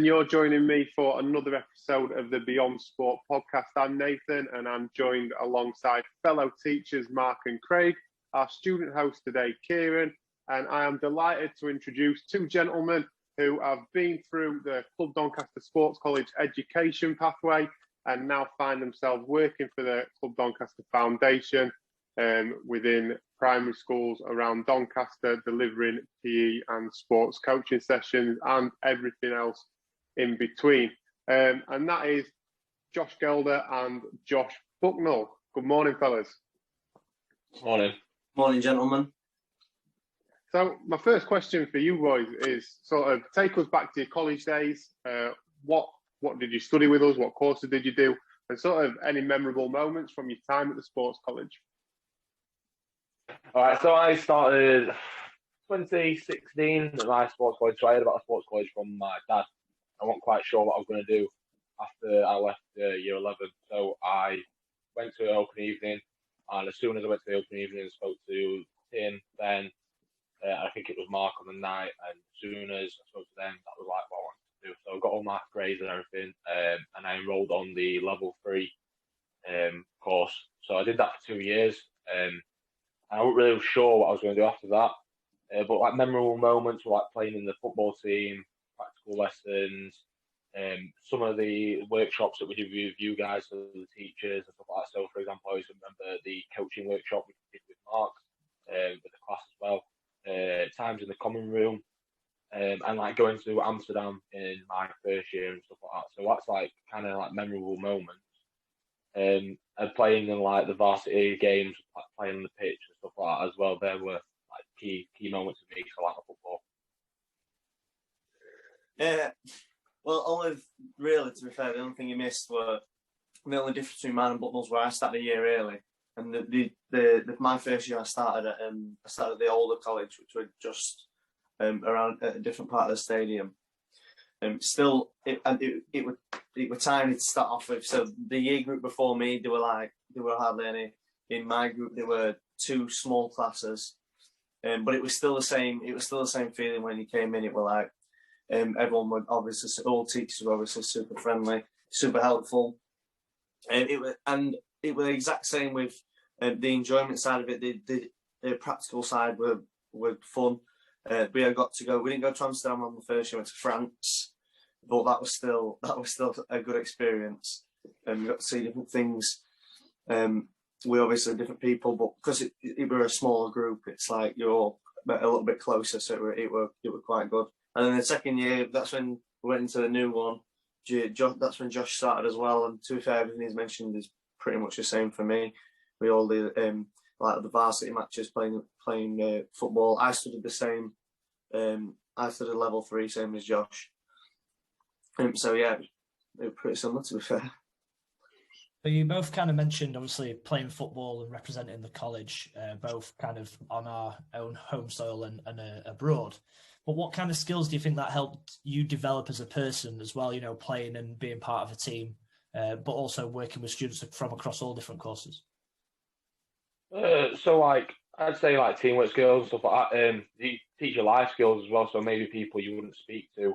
Nathan. You're joining me for another episode of the Beyond Sport podcast. I'm Nathan, and I'm joined alongside fellow teachers Mark and Craig, our student host today, Kieran, and I am delighted to introduce two gentlemen who have been through the Club Doncaster Sports College education pathway and now find themselves working for the Club Doncaster Foundation within primary schools around Doncaster, delivering PE and sports coaching sessions and everything else in between. And that is Josh Gelder and Josh Bucknell. Good morning, fellas. Morning. Morning, gentlemen. So my first question for you boys is sort of take us back to your college days. What did you study with us? What courses did you do? And sort of any memorable moments from your time at the sports college. All right, so I started 2016 at my sports college. So I heard about the sports college from my dad. I wasn't quite sure what I was going to do after I left year 11. So I went to an open evening, and as soon as I went to the open evening, I spoke to Tim, Ben, I think it was Mark on the night, and as soon as I spoke to them, that was like what I wanted to do. So I got all my grades and everything, and I enrolled on the level 3 course. So I did that for 2 years. I wasn't really sure what I was going to do after that, but like memorable moments were like playing in the football team, practical lessons, some of the workshops that we did with you guys, so the teachers and stuff like that. So, for example, I always remember the coaching workshop we did with Mark, with the class as well. Times in the common room, and like going to Amsterdam in my first year and stuff like that. So that's like kind of like memorable moments. And playing in like the varsity games, like playing on the pitch and stuff like that as well. There were like key moments for me for like football. Yeah, well, only really to be fair, the only thing you missed were the only difference between mine and Bucknell's where I started a year early, and the my first year I started at the older college, which were just around at a different part of the stadium. Still, it were tiny to start off with. So the year group before me, there were hardly any. In my group, there were 2 small classes, but it was still the same. It was still the same feeling when you came in. It were like everyone would obviously, all teachers were obviously super friendly, super helpful, and it was the exact same with the enjoyment side of it. The practical side were fun. We didn't go to Amsterdam on the first year. We went to France, but that was still a good experience. We got to see different things. We obviously different people, but because it were a smaller group, it's like you're all a little bit closer. So it were quite good. And then the second year, that's when we went into the new one. That's when Josh started as well. And to be fair, everything he's mentioned is pretty much the same for me. We all did like the varsity matches, playing football. I studied the same. I studied level 3, same as Josh. So yeah, it was pretty similar to be fair. But you both kind of mentioned, obviously, playing football and representing the college, both kind of on our own home soil and abroad. But what kind of skills do you think that helped you develop as a person as well, playing and being part of a team, but also working with students from across all different courses? So like, I'd say like teamwork skills and stuff like that. You teach your life skills as well. So maybe people you wouldn't speak to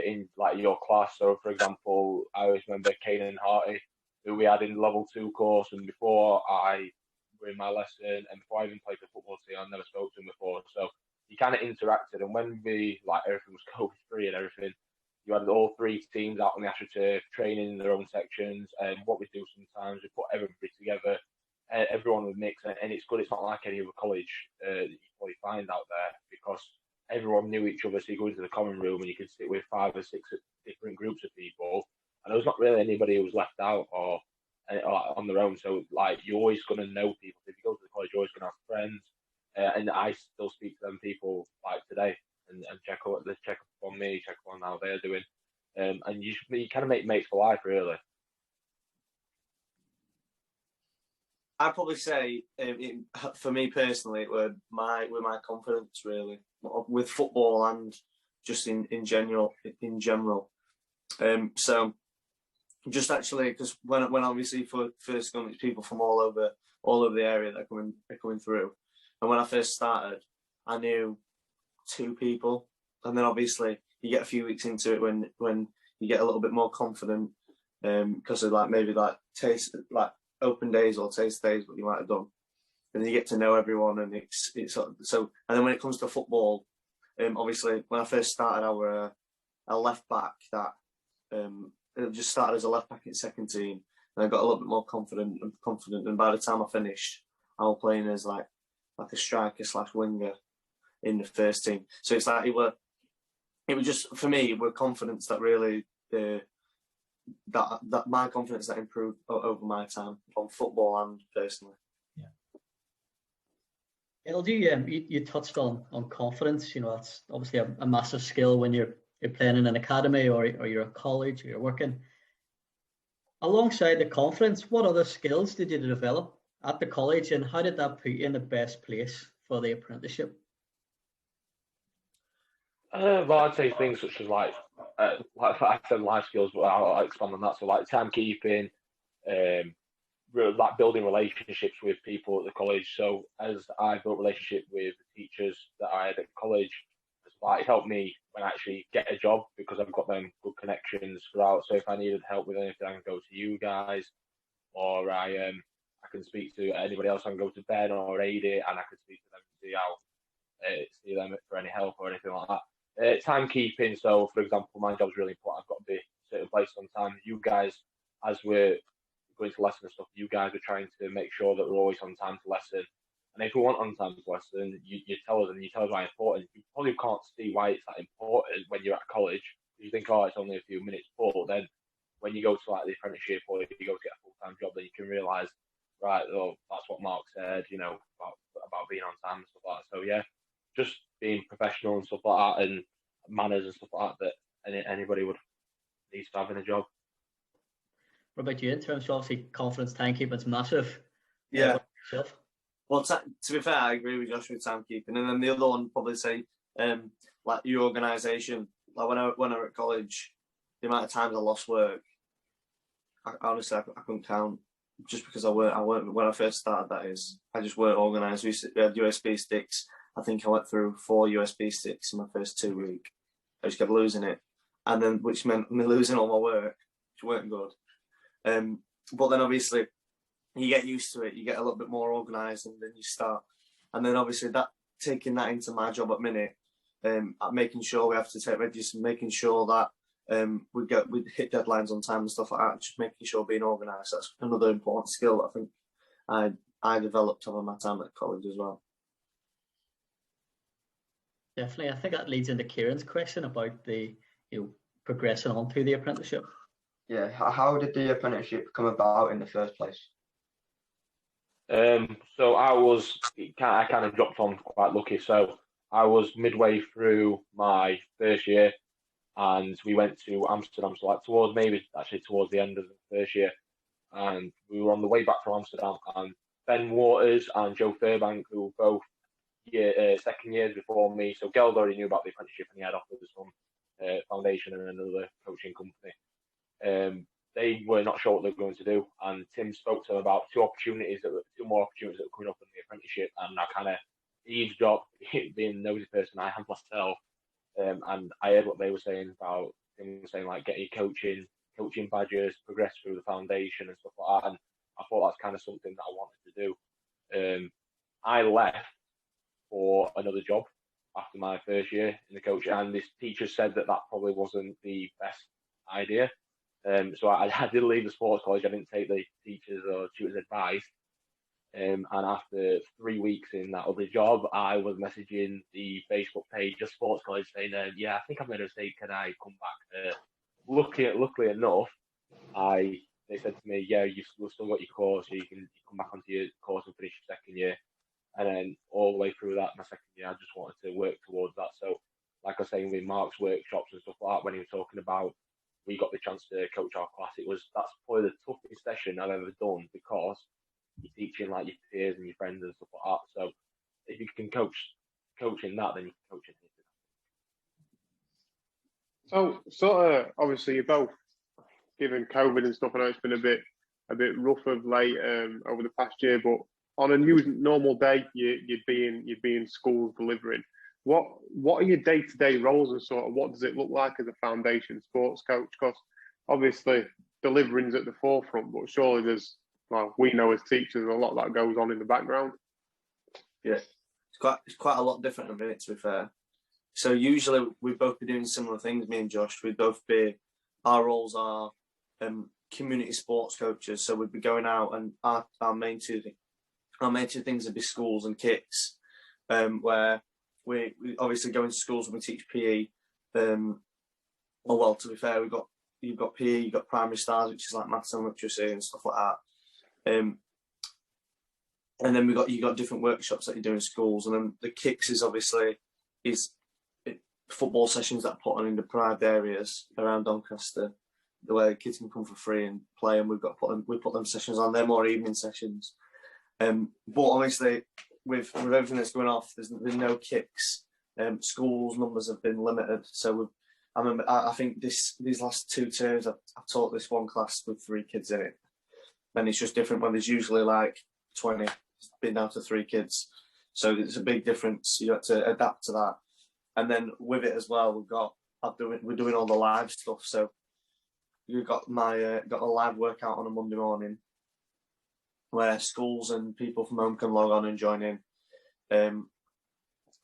in like your class. So for example, I always remember Kanan Harty, who we had in level 2 course, and before I were in my lesson and before I even played the football team, I never spoke to him before. So you kind of interacted, and when everything was COVID-free and everything, you had all 3 teams out on the AstroTurf training in their own sections. And what we do sometimes, we put everybody together. Everyone would mix, and it's good. It's not like any other college that you probably find out there, because everyone knew each other. So you go into the common room and you can sit with 5 or 6 different groups of people, and there was not really anybody who was left out or on their own. So like, you're always going to know people. If you go to the college, you're always going to have friends, and I still speak to them people like today and check up on me, check up on how they're doing, and you kind of make mates for life, really. I'd probably say, for me personally, it were my confidence really with football and just in general. So just actually, because when obviously first going, it's people from all over the area that are coming through, and when I first started, I knew 2 people, and then obviously you get a few weeks into it when you get a little bit more confident, because of like maybe like taste, like open days or taste days, what you might have done, and then you get to know everyone, and it's so. And then when it comes to football, obviously when I first started, I were a left back that it just started as a left back in second team, and I got a little bit more confident, and by the time I finished, I was playing as like a striker / winger in the first team. So it's like it was just, for me, it was confidence that really that my confidence that improved over my time on football and personally. LG, you touched on confidence. You know, that's obviously a massive skill when you're playing in an academy or you're at college or you're working. Alongside the confidence, what other skills did you develop at the college, and how did that put you in the best place for the apprenticeship? Well, I'd say things such as like I said, life skills, but I'll expand on that. So like timekeeping, like building relationships with people at the college. So as I built relationship with the teachers that I had at college, it helped me when I actually get a job, because I've got them good connections throughout. So if I needed help with anything, I can go to you guys, or I can speak to anybody else. I can go to Ben or Adi, and I can speak to them and see them for any help or anything like that. Timekeeping. So for example, my job's really important. I've got to be a certain place on time. You guys, as we're going to lesson and stuff, you guys are trying to make sure that we're always on time to lesson. And if we want on time to lesson, you tell us, and you tell us why it's important. You probably can't see why it's that important when you're at college. You think, oh, it's only a few minutes, but then when you go to like the apprenticeship or if you go to get a full-time job, then you can realise, right, oh, that's what Mark said, you know, about being on time and stuff like that. So yeah, just being professional and stuff like that, and manners and stuff like that anybody would need to have in a job. What about you in terms of obviously confidence, timekeeping's massive? Yeah. Well, to be fair, I agree with Josh with timekeeping, and then the other one probably say like your organisation. Like when I was at college, the amount of times I lost work, honestly I couldn't count, just because I weren't when I first started. That is, I just weren't organised. We had USB sticks. I think I went through 4 USB sticks in my first 2 weeks. I just kept losing it, and then which meant me losing all my work, which weren't good. But then obviously you get used to it, you get a little bit more organised, and then you start. And then obviously taking that into my job at minute, making sure we have to take registers, making sure that we hit deadlines on time and stuff like that, just making sure being organised. That's another important skill that I think I developed over my time at college as well. Definitely. I think that leads into Kieran's question about the progressing on to the apprenticeship. Yeah, how did the apprenticeship come about in the first place? So I kind of dropped on quite lucky. So I was midway through my first year, and we went to Amsterdam. So like towards the end of the first year, and we were on the way back from Amsterdam. And Ben Waters and Joe Fairbank, who were both second years before me. So Geld already knew about the apprenticeship, and he had offers from Foundation and another coaching company. They were not sure what they were going to do, and Tim spoke to them about two more opportunities that were coming up in the apprenticeship, and I kind of eavesdropped, being a nosy person I am myself, and I heard what they were saying about Tim saying like get your coaching badges, progress through the foundation and stuff like that, and I thought that's kind of something that I wanted to do. I left for another job after my first year in the coaching, and this teacher said that probably wasn't the best idea. So I did leave the sports college. I didn't take the teachers or tutors' advice. And after 3 weeks in that other job, I was messaging the Facebook page of sports college saying, yeah, I think I've made a mistake. Can I come back? Luckily enough, they said to me, yeah, you've still got your course, so you can come back onto your course and finish your second year. And then all the way through that, my second year, I just wanted to work towards that. So like I was saying with Mark's workshops and stuff like that, when he was talking about we got the chance to coach our class, that's probably the toughest session I've ever done, because you're teaching like your peers and your friends and stuff like that. So if you can coach in that, then you can coach in anything. So sort of obviously you're both, given COVID and stuff, I know it's been a bit rough of late over the past year, but on a normal day you'd be in schools delivering. what are your day-to-day roles, and sort of what does it look like as a foundation sports coach? Because obviously delivering's at the forefront, but surely there's, well, we know as teachers a lot that goes on in the background. Yeah, it's quite a lot different at the minute, to be fair. So usually we'd both be doing similar things, me and Josh. Our roles are community sports coaches. So we'd be going out, and our main two things would be schools and kicks, where we obviously go into schools and we teach PE. To be fair, you've got PE, you've got primary stars, which is like maths and literacy and stuff like that. And then you got different workshops that you do in schools, and then the kicks is football sessions that are put on in deprived areas around Doncaster, where kids can come for free and play, and we put them sessions on. They're more evening sessions. But obviously, with everything that's going off, there's no kicks. Schools numbers have been limited, so I think these last 2 terms I've taught this one class with 3 kids in it, and it's just different when there's usually like 20. It's been down to 3 kids, so it's a big difference. You have to adapt to that, and then with it as well, we're doing all the live stuff. So we've got got a live workout on a Monday morning, where schools and people from home can log on and join in.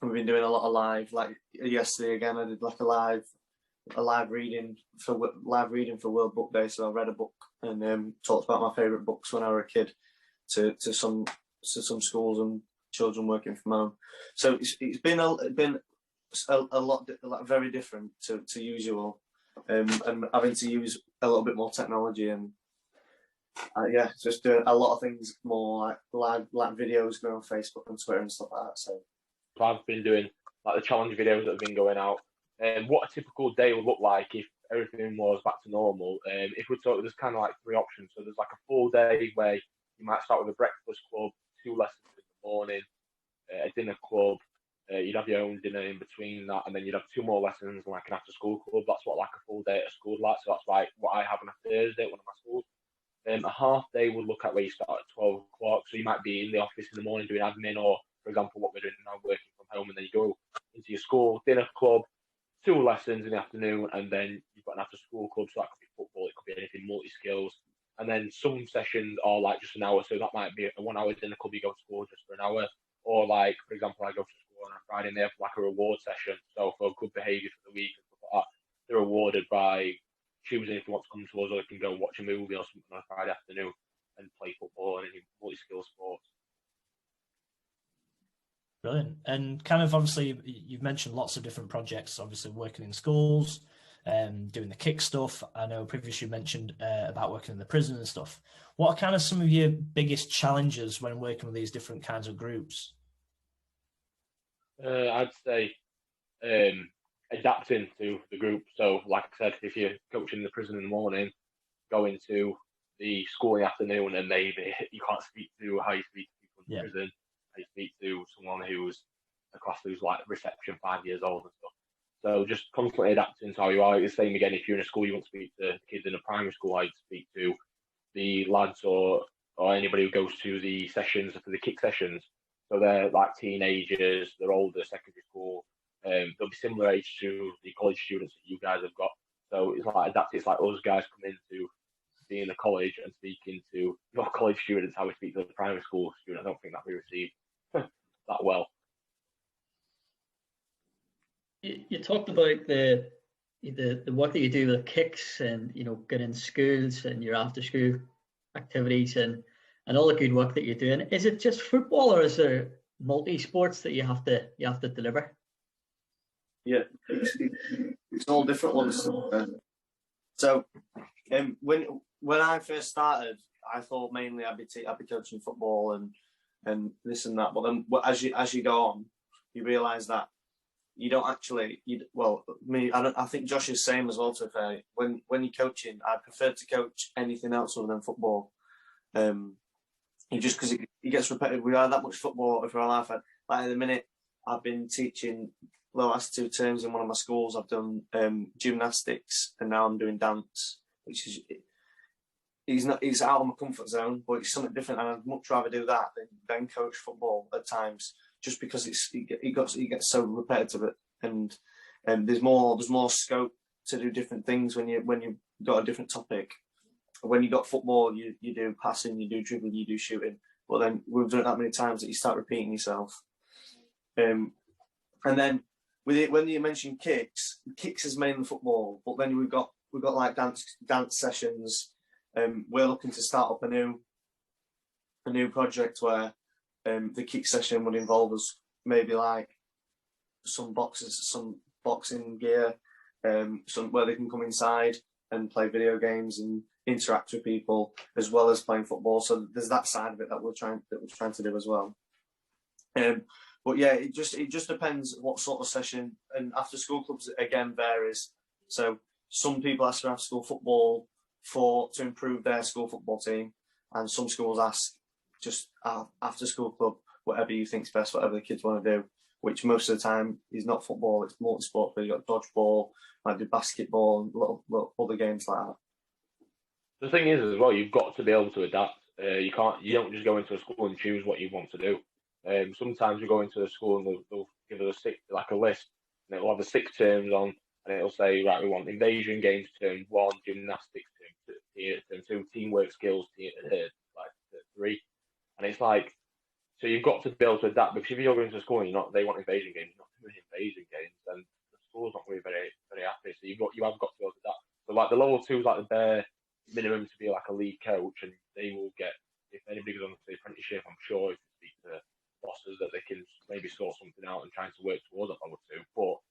We've been doing a lot of live. Like yesterday again, I did like a live reading for World Book Day. So I read a book and talked about my favourite books when I was a kid to some schools and children working from home. So it's been a lot very different to usual, and having to use a little bit more technology and just doing a lot of things more like live videos going on Facebook and Twitter and stuff like that. So I've been doing like the challenge videos that have been going out. What a typical day would look like if everything was back to normal. If we talk, there's kind of like 3 options. So there's like a full day where you might start with a breakfast club, 2 lessons in the morning, a dinner club. You'd have your own dinner in between that, and then you'd have 2 more lessons and like an after-school club. That's what like a full day at a school like. So that's like what I have on a Thursday at one of my schools. A half day would look at where you start at 12 o'clock. So you might be in the office in the morning doing admin, or for example, what we're doing now, working from home, and then you go into your school, dinner club, 2 lessons in the afternoon, and then you've got an after-school club. So that could be football, it could be anything, multi-skills. And then some sessions are like just an hour. So that might be a 1 hour dinner club, you go to school just for an hour. Or like, for example, I go to school on a Friday and they have like a reward session. So for good behaviour for the week and stuff like that, they're rewarded by choosing if they want to come to us, or they can go watch a movie or something on a Friday afternoon and play football and any multi-skill sports. Brilliant. And kind of obviously you've mentioned lots of different projects, obviously working in schools, doing the kick stuff. I know previously you mentioned about working in the prison and stuff. What are kind of some of your biggest challenges when working with these different kinds of groups? I'd say adapting to the group. So like I said, if you're coaching in the prison in the morning, going to the school in the afternoon, and maybe you can't speak to how you speak to people in prison, how you speak to someone who's a class who's like reception 5 years old and stuff. So just constantly adapting to how you are. It's the same again, if you're in a school, you want to speak to kids in a primary school, how you speak to the lads or anybody who goes to the sessions, for the kick sessions. So they're like teenagers, they're older, secondary school. They'll be similar age to the college students that you guys have got. So it's like adapting. It's like us guys come into being a college and speaking to your college students how we speak to the primary school students. I don't think that we receive that well. You talked about the work that you do with kicks and getting in schools and your after school activities and all the good work that you're doing. Is it just football, or is there multi sports that you have to deliver? Yeah, it's all different ones. So when I first started, I thought mainly I'd be coaching football and this and that. But then as you go on, you realise that you don't actually. I think Josh is same as well. To be fair, when you're coaching, I prefer to coach anything else other than football. Just because it gets repetitive. We had that much football for our life. Like at the minute, I've been teaching the last 2 terms in one of my schools. I've done gymnastics, and now I'm doing dance, which is it's out of my comfort zone, but it's something different, and I'd much rather do that than coach football at times. just because it gets so repetitive, and there's more scope to do different things when you've got a different topic. When you got football, you do passing, you do dribbling, you do shooting. But then we've done it that many times that you start repeating yourself. And then with it, when you mention kicks is mainly football. But then we've got like dance sessions. We're looking to start up a new project where the kick session would involve us maybe like some boxing gear, some where they can come inside and play video games and interact with people as well as playing football. So there's that side of it that we're trying to do as well. But yeah, it just depends what sort of session. And after school clubs again varies. So some people ask for after school football to improve their school football team, and some schools ask just after school club, whatever you think's best, whatever the kids want to do. Which most of the time is not football; it's multi-sport. You've got dodgeball, might do basketball, and little other games like that. The thing is, as well, you've got to be able to adapt. You don't just go into a school and choose what you want to do. Sometimes you go into a school and they'll give us a list, and it'll have the 6 terms on, and it'll say, right, we want invasion games term 1, gymnastics term 2, teamwork skills like 3, and it's like, so you've got to be able to adapt, because if you're going to school and they want invasion games, you're not doing invasion games, then the school's not really very, very happy. So you have got to be able to adapt. So like the level 2 is like the bare minimum to be like a lead coach, and they will get, if anybody goes on to the apprenticeship, I'm sure if you speak to bosses that they can maybe sort something out and trying to work towards that level 2. But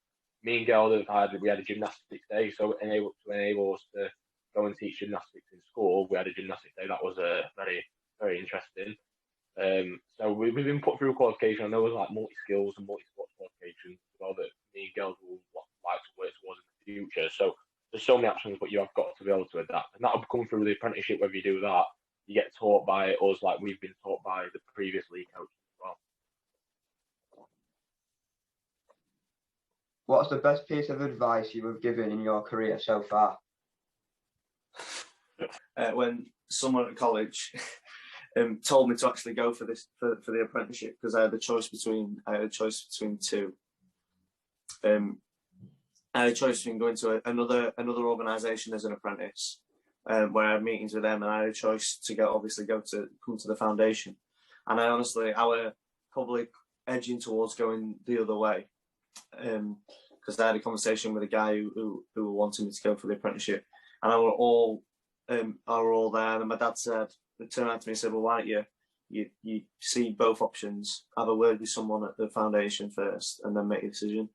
me and Gerald we had a gymnastics day, so enable us to go and teach gymnastics in school. We had a gymnastics day that was very, very interesting. So we've been put through a qualification. I know there's like multi-skills and multi-sports qualifications as well that me and Gerald will like to work towards in the future. So there's so many options, but you have got to be able to adapt, and that'll come through the apprenticeship. Whether you do that, you get taught by us like we've been taught by the previous league coaches as well. What's the best piece of advice you have given in your career so far? When someone at college told me to actually go for the apprenticeship, because I had a choice between 2. I had a choice between going to another organisation as an apprentice, where I had meetings with them, and I had a choice to come to the foundation. And I honestly were probably edging towards going the other way, because I had a conversation with a guy who wanted me to go for the apprenticeship, and I were all there. And my dad turned around to me and said, "Well, why don't you see both options? Have a word with someone at the foundation first, and then make a decision."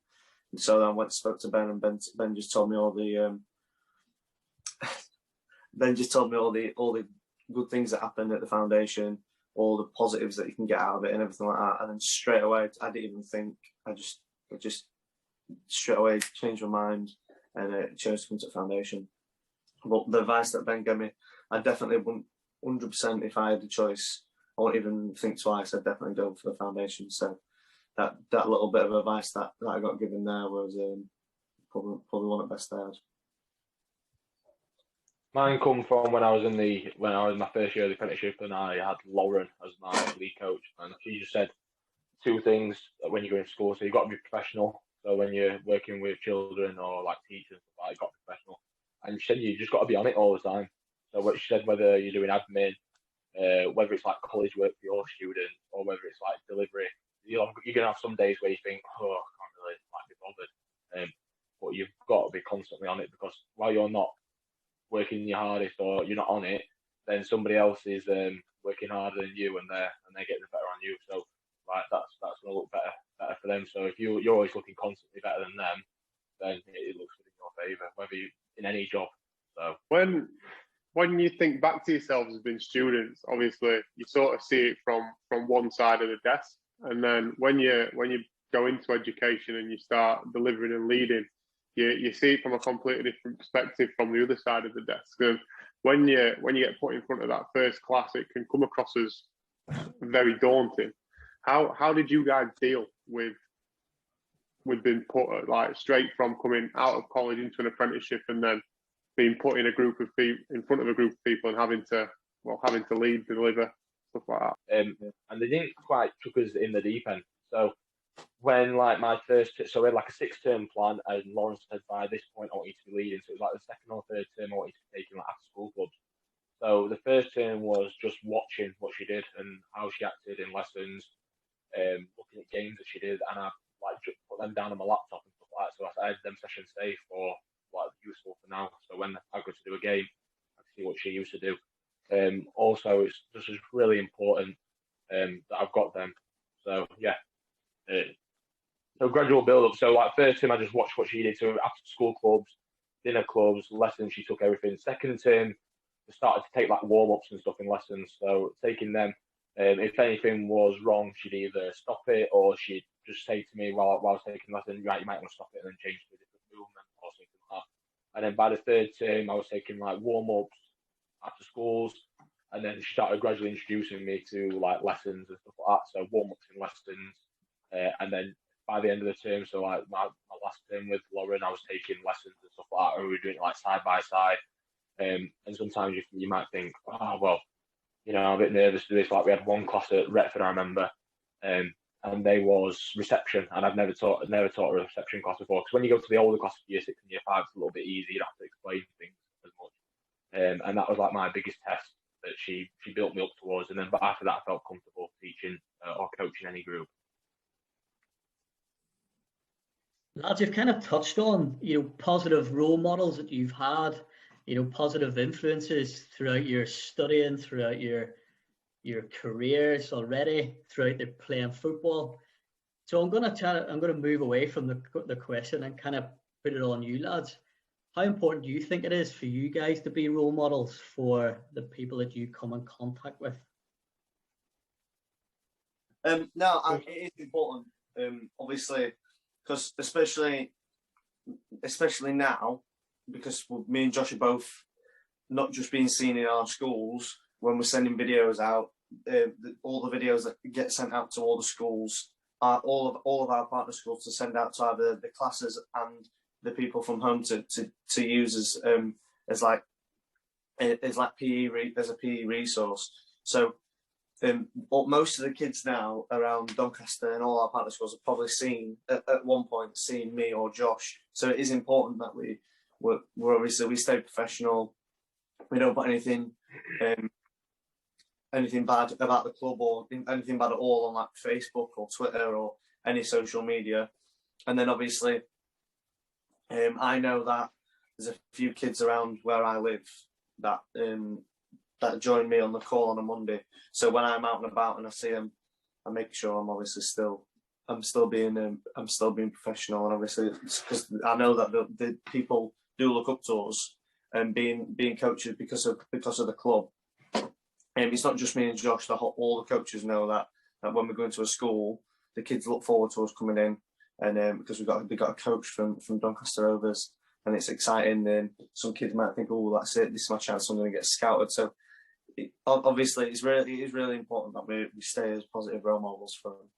And so then I went and spoke to Ben, and Ben just told me all the all the good things that happen at the foundation, all the positives that you can get out of it, and everything like that. And then straight away, I didn't even think. I just straight away changed my mind and chose to come to the foundation. But the advice that Ben gave me, I definitely wouldn't 100%. If I had the choice, I wouldn't even think twice. I'd definitely go for the foundation. So that little bit of advice that I got given there was probably one of the best I had. Mine come from when I was in my first year of the apprenticeship, and I had Lauren as my lead coach, and she just said 2 things when you go into school. So you've got to be professional. So when you're working with children or like teachers, you've got to be professional. And she said you just got to be on it all the time. So what she said, whether you're doing admin, whether it's like college work for your students, or whether it's like delivery, you're gonna have some days where you think, oh, I can't really be bothered. But you've got to be constantly on it, because while you're not working your hardest or you're not on it, then somebody else is working harder than you, and they're getting better on you. So like that's gonna look better for them. So if you're always looking constantly better than them, then it looks good in your favour, whether you in any job. So when you think back to yourselves as being students, obviously you sort of see it from one side of the desk, and then when you go into education and you start delivering and leading, you see it from a completely different perspective from the other side of the desk. And when you get put in front of that first class, it can come across as very daunting. How did you guys deal with being put straight from coming out of college into an apprenticeship, and then being put in in front of a group of people and having to lead, deliver, stuff like that? And they didn't quite chuck us in the deep end. So when like my first, so we had like a 6-term plan, and Lawrence said by this point I want you to be leading. So it was like the second or third term I want you to be taking like after school clubs. So the first term was just watching what she did and how she acted in lessons, looking at games that she did, and I like just put them down on my laptop and stuff like that. So I had them sessions saved for like useful for now. So when I go to do a game, I can see what she used to do. Also, it's just really important that I've got them. So yeah. So gradual build up. So like first term, I just watched what she did. So after school clubs, dinner clubs, lessons, she took everything. Second term, I started to take like warm ups and stuff in lessons. So taking them, if anything was wrong, she'd either stop it or she'd just say to me while I was taking lessons, right, you might want to stop it and then change to a different movement or something like that. And then by the third term, I was taking like warm ups after schools, and then she started gradually introducing me to like lessons and stuff like that. So warm ups and lessons, and then by the end of the term, so like my last term with Lauren, I was taking lessons and stuff like that, and we were doing it like side by side. And sometimes you might think, oh well, you know, I'm a bit nervous to do this. Like we had one class at Retford, I remember, and they was reception, and I've never taught a reception class before. Because when you go to the older classes, year 6 and year 5, it's a little bit easier. You don't have to explain things as much. And that was like my biggest test that she built me up towards. And then, but after that, I felt comfortable teaching or coaching any group. Lads, you've kind of touched on, positive role models that you've had, positive influences throughout your studying, throughout your careers already, throughout the playing football. So I'm going to move away from the question and kind of put it on you, lads. How important do you think it is for you guys to be role models for the people that you come in contact with? No, it is important. Obviously, because especially now, because me and Josh are both not just being seen in our schools when we're sending videos out. All the videos that get sent out to all the schools, all of our partner schools, to send out to either the classes and the people from home to use as a PE resource. So most of the kids now around Doncaster and all our partner schools have probably seen at one point seen me or Josh. So it is important that we're obviously, we stay professional. We don't put anything bad about the club or anything bad at all on like Facebook or Twitter or any social media. And then obviously, I know that there's a few kids around where I live that join me on the call on a Monday. So when I'm out and about and I see them, I make sure I'm obviously I'm still being professional, and obviously because I know that the people do look up to us and being coaches because of the club. It's not just me and Josh. All the coaches know that when we go into a school, the kids look forward to us coming in, and because we got a coach from Doncaster Rovers, and it's exciting. And some kids might think, "Oh, that's it. This is my chance. I'm going to get scouted." So obviously, it is really important that we stay as positive role models for them.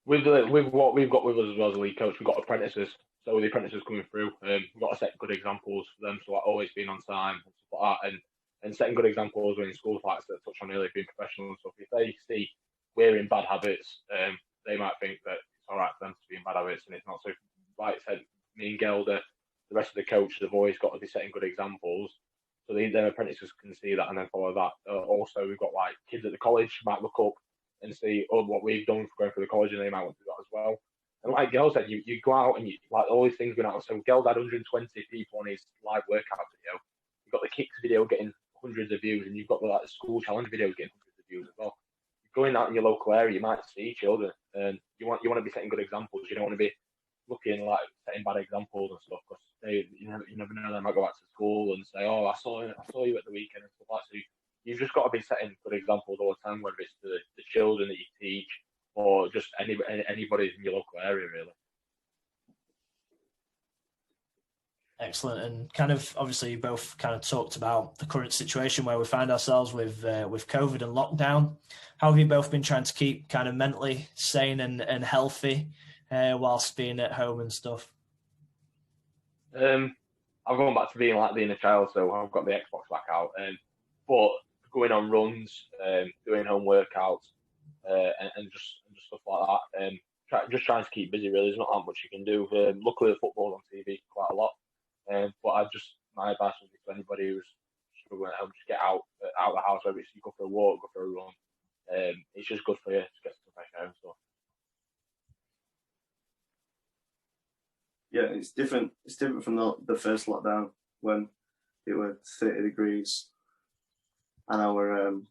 With what we've got with us as well as a league coach, we've got apprentices. So the apprentices coming through, we've got to set good examples for them. So like always being on time and stuff like that, and setting good examples in schools like that touch on earlier, being professional and stuff. If they see we're in bad habits, they might think that it's all right for them to be in bad habits, and it's not. So, like I said, me and Gelder, the rest of the coaches have always got to be setting good examples, so their apprentices can see that and then follow that. Also, we've got like kids at the college might look up and see what we've done for going through the college, and they might want to do that as well. And like Gel said, you go out and you like all these things going out. So Gel had 120 people on his live workout video. You've got the kicks video getting hundreds of views, and you've got the school challenge videos getting hundreds of views as well. Going out in your local area, you might see children, and you want to be setting good examples. You don't want to be looking like setting bad examples and stuff, because you never know, they might go back to school and say, "Oh, I saw you at the weekend," and stuff like that. So you've just got to be setting good examples all the time, whether it's to the children that you teach or just anybody in your local area, really. Excellent. And kind of obviously you both kind of talked about the current situation where we find ourselves with COVID and lockdown. How have you both been trying to keep kind of mentally sane and healthy whilst being at home and stuff? I've gone back to being like the inner child, so I've got the Xbox back out. But going on runs, doing home workouts, and just and just stuff like that. Just trying to keep busy. Really, there's not that much you can do. Luckily, the football's on TV quite a lot. But my advice would be to anybody who's struggling at home, just get out of the house. Whether it's you go for a walk, go for a run. It's just good for you to get some fresh air and stuff. Yeah, it's different. It's different from the first lockdown when it was 30 degrees, and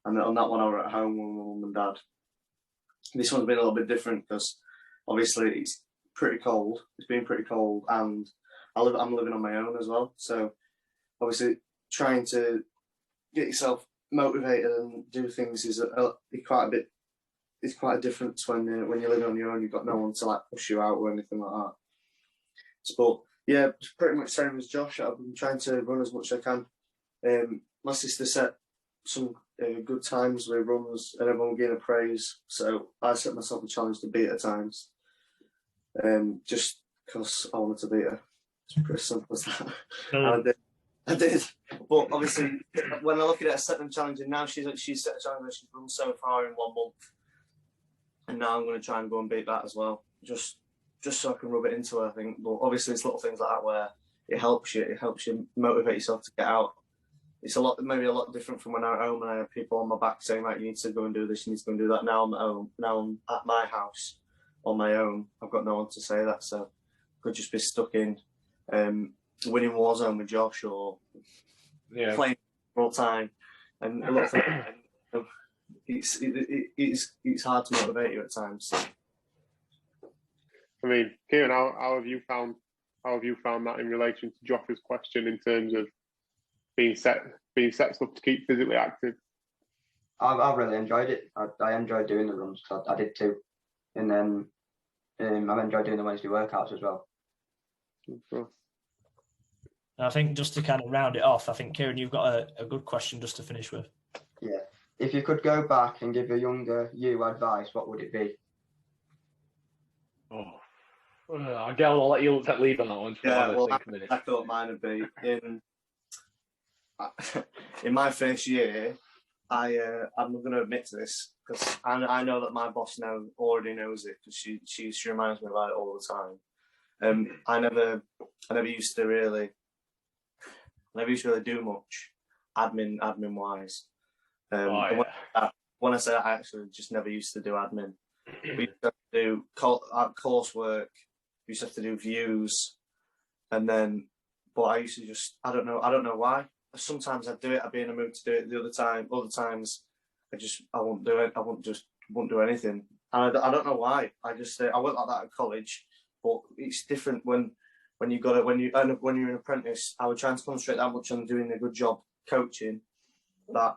and on that one I were at home with my mum and dad. This one's been a little bit different because obviously it's pretty cold. It's been pretty cold, and I'm living on my own as well. So obviously trying to get yourself motivated and do things is quite a bit. It's quite a difference when you're living on your own. You've got no one to like push you out or anything like that. But yeah, pretty much same as Josh. I've been trying to run as much as I can. My sister set some good times with runs, and everyone gave her praise. So I set myself a challenge to beat her times, just because I wanted to beat her. It's pretty simple as that. And I did. But obviously, when I look at her setting challenge, and now she's set a challenge that she's run so far in 1 month, and now I'm going to try and go and beat that as well. Just so I can rub it into her, I think. But obviously, it's little things like that where it helps you motivate yourself to get out. It's maybe a lot different from when I'm at home and I have people on my back saying, like, you need to go and do this, you need to go and do that. Now I'm at home. Now I'm at my house on my own. I've got no one to say that, so I could just be stuck in winning Warzone with Josh or playing all time. And a lot of it's hard to motivate you at times. I mean, Kieran, how have you found that in relation to Josh's question in terms of being set stuff to keep physically active? I've really enjoyed it. I enjoyed doing the runs. I did too, and then I've enjoyed doing the Wednesday workouts as well. Sure. I think just to kind of round it off, I think Kieran, you've got a good question just to finish with. Yeah, if you could go back and give your younger you advice, what would it be? I'll let you lead on that one. Yeah, well, I thought mine would be in my first year. I'm not going to admit to this because I know that my boss already knows it because she reminds me about it all the time. I never used to really do much admin wise. When I say that, I actually just never used to do admin. We used to do coursework. We used to have to do views, but I used to I don't know why. Sometimes I'd do it. I'd be in a mood to do it. Other times, I won't do it. I won't do anything. And I don't know why. I went like that at college, but it's different when you're an apprentice. I would try and concentrate that much on doing a good job coaching that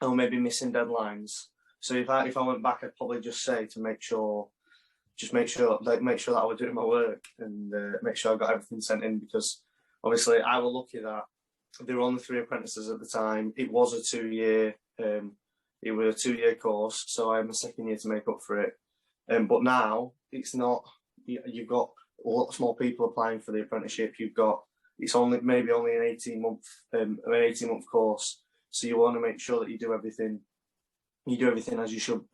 I'll maybe missing deadlines. So if I went back, I'd probably just say to make sure that I was doing my work and make sure I got everything sent in, because obviously I was lucky that there were only 3 apprentices at the time. It was a 2-year course, so I had my second year to make up for it. But now it's not. You've got lots more people applying for the apprenticeship. It's only an 18-month course, so you want to make sure that you do everything as you should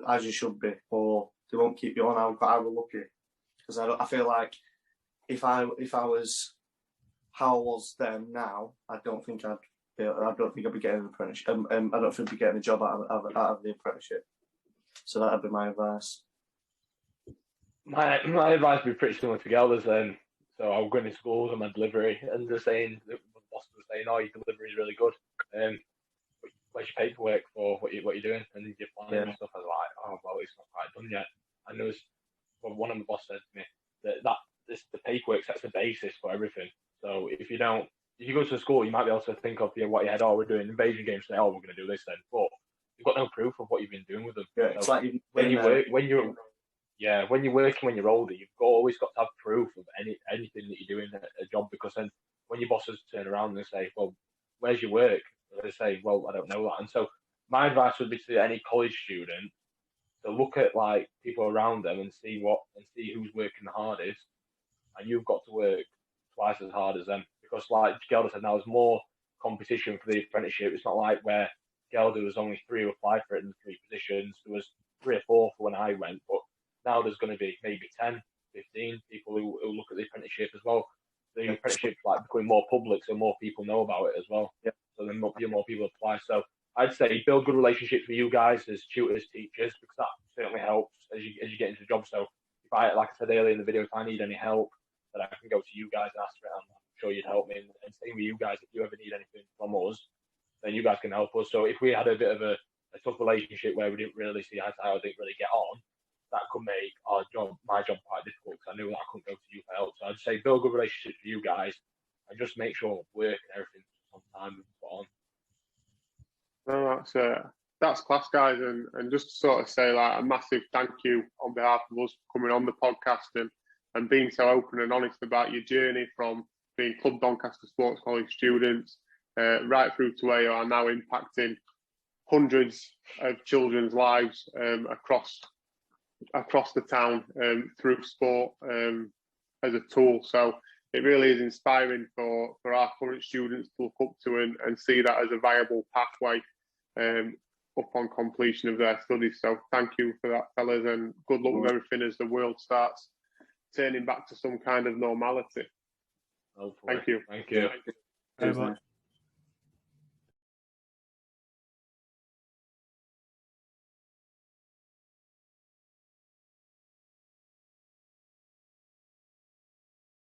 be, or they won't keep you on. I was lucky because I feel like if I was how I was then now, I don't think I'd be getting an apprenticeship. I don't think I'd be getting a job out of the apprenticeship. So that'd be my advice. My advice would be pretty similar to Gelder's then. So I was going to schools on my delivery, and the boss was saying, "Oh, your delivery is really good. Where's your paperwork for what you're doing and your planning and stuff?" I was like, "Oh, well, it's not quite done yet." And there was one of the boss said to me that the paperwork sets the basis for everything. So if you go to school, you might be able to think of what you had. Oh, we're doing invasion games today. Oh, we're going to do this then. But you've got no proof of what you've been doing with them. Yeah, it's like when you're working when you're older, you've always got to have proof of anything that you're doing at a job, because then when your bosses turn around and say, "Well, where's your work?" they say, "Well, I don't know that." And so my advice would be to any college student to look at like people around them and see who's working the hardest, and you've got to work twice as hard as them, because like Gelder said, now there's more competition for the apprenticeship. It's not like where Gelder was only 3 who applied for it in 3 positions. There was 3 or 4 for when I went, but now there's going to be maybe 10, 15 people who look at the apprenticeship as well. The apprenticeship's like becoming more public, so more people know about it as well. Yeah. So then more people apply. So I'd say build good relationships with you guys as tutors, teachers, because that certainly helps as you get into the job. So if I, like I said earlier in the video, if I need any help, then I can go to you guys and ask for it. I'm sure you'd help me. And same with you guys, if you ever need anything from us, then you guys can help us. So if we had a bit of a tough relationship where we didn't really see eye to eye or didn't really get on, that could make my job quite difficult, because I knew that I couldn't go to you for help. So I'd say build good relationships with you guys and just make sure work and everything on time and put on. No, that's class, guys, and just to sort of say like a massive thank you on behalf of us for coming on the podcast and being so open and honest about your journey from being Club Doncaster Sports College students right through to where you are now impacting hundreds of children's lives across the town through sport as a tool. So it really is inspiring for our current students to look up to and see that as a viable pathway upon completion of their studies. So thank you for that, fellas, and good luck with everything as the world starts turning back to some kind of normality. Hopefully. Thank you. Thank you. Cheers, mate.